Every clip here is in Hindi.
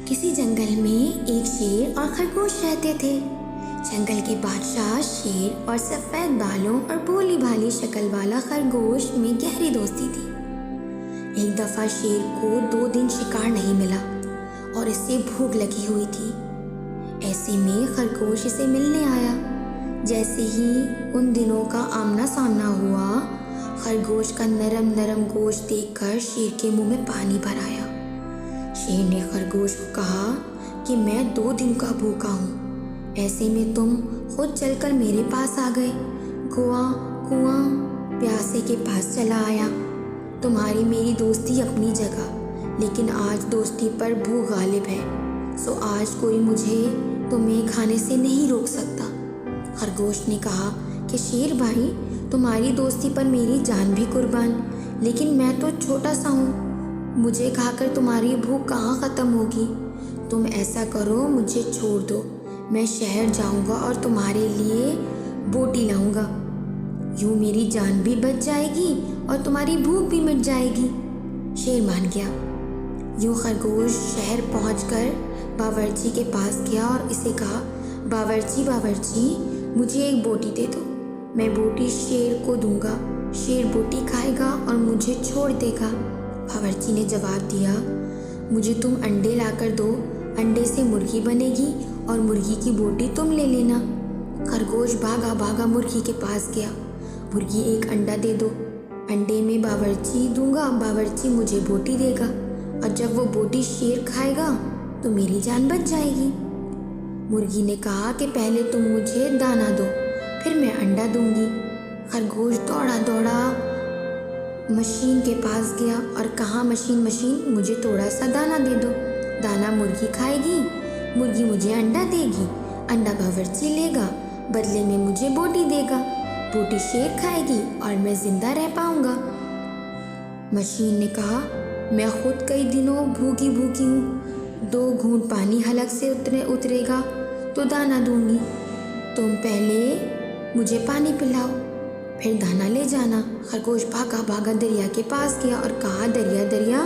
किसी जंगल में एक शेर और खरगोश रहते थे। जंगल के बादशाह शेर और सफ़ेद बालों और भोली भाली शक्ल वाला खरगोश में गहरी दोस्ती थी। एक दफ़ा शेर को 2 दिन शिकार नहीं मिला और इससे भूख लगी हुई थी। ऐसे में खरगोश इसे मिलने आया। जैसे ही उन दिनों का आमना सामना हुआ, खरगोश का नरम नरम गोश्त देखकर शेर के मुंह में पानी भर आया। शेर ने खरगोश को कहा कि मैं 2 दिन का भूखा हूँ, ऐसे में तुम खुद चलकर मेरे पास आ गए। कुआं प्यासे के पास चला आया। तुम्हारी मेरी दोस्ती अपनी जगह, लेकिन आज दोस्ती पर भूख गालिब है, सो आज कोई मुझे तुम्हें खाने से नहीं रोक सकता। खरगोश ने कहा कि शेर भाई, तुम्हारी दोस्ती पर मेरी जान भी कुर्बान, लेकिन मैं तो छोटा सा हूँ, मुझे खाकर तुम्हारी भूख कहाँ ख़त्म होगी। तुम ऐसा करो, मुझे छोड़ दो, मैं शहर जाऊँगा और तुम्हारे लिए बोटी लाऊँगा। यूँ मेरी जान भी बच जाएगी और तुम्हारी भूख भी मिट जाएगी। शेर मान गया। यूँ खरगोश शहर पहुँचकर बावर्ची के पास गया और इसे कहा, बावर्ची, मुझे एक बोटी दे दो। मैं बोटी शेर को दूंगा, शेर बोटी खाएगा और मुझे छोड़ देगा। बावर्ची ने जवाब दिया, मुझे तुम अंडे लाकर दो, अंडे से मुर्गी बनेगी और मुर्गी की बोटी तुम ले लेना। खरगोश भागा भागा मुर्गी के पास गया। मुर्गी, एक अंडा दे दो, अंडे में बावर्ची दूंगा, बावर्ची मुझे बोटी देगा और जब वो बोटी शेर खाएगा तो मेरी जान बच जाएगी। मुर्गी ने कहा कि पहले तुम मुझे दाना दो, फिर मैं अंडा दूंगी। खरगोश दौड़ा दौड़ा मशीन के पास गया और कहा, मशीन मुझे थोड़ा सा दाना दे दो। दाना मुर्गी खाएगी, मुर्गी मुझे अंडा देगी, अंडा बावर्ची लेगा, बदले में मुझे बोटी देगा, बोटी शेर खाएगी और मैं जिंदा रह पाऊंगा। मशीन ने कहा, मैं खुद कई दिनों भूखी हूँ, 2 घूंट पानी हलक से उतरेगा तो दाना दूंगी। तुम पहले मुझे पानी पिलाओ, फिर दाना ले जाना। खरगोश भागा भागा दरिया के पास गया और कहा, दरिया,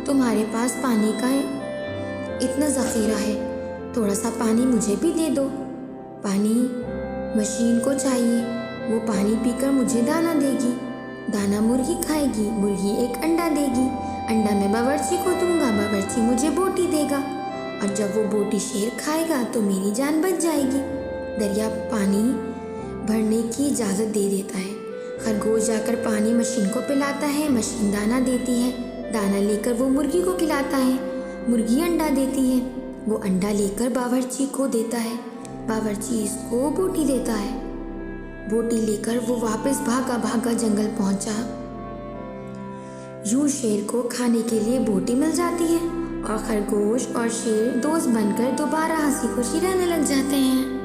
तुम्हारे पास पानी का इतना ज़ख़ीरा है, थोड़ा सा पानी मुझे भी दे दो। पानी मशीन को चाहिए, वो पानी पीकर मुझे दाना देगी, दाना मुर्गी खाएगी, मुर्गी एक अंडा देगी, अंडा मैं बावर्ची को दूंगा, बावर्ची मुझे बोटी देगा और जब वो बोटी शेर खाएगा तो मेरी जान बच जाएगी। दरिया पानी भरने की इजाज़त दे देता है। खरगोश जाकर पानी मशीन को पिलाता है, मशीन दाना देती है, दाना लेकर वो मुर्गी को खिलाता है, मुर्गी अंडा देती है, वो अंडा लेकर बावर्ची को देता है, बावर्ची इसको बोटी देता है, बोटी लेकर वो वापस भागा भागा जंगल पहुंचा। यूं शेर को खाने के लिए बोटी मिल जाती है और खरगोश और शेर दोस्त बनकर दोबारा हंसी खुशी रहने लग जाते हैं।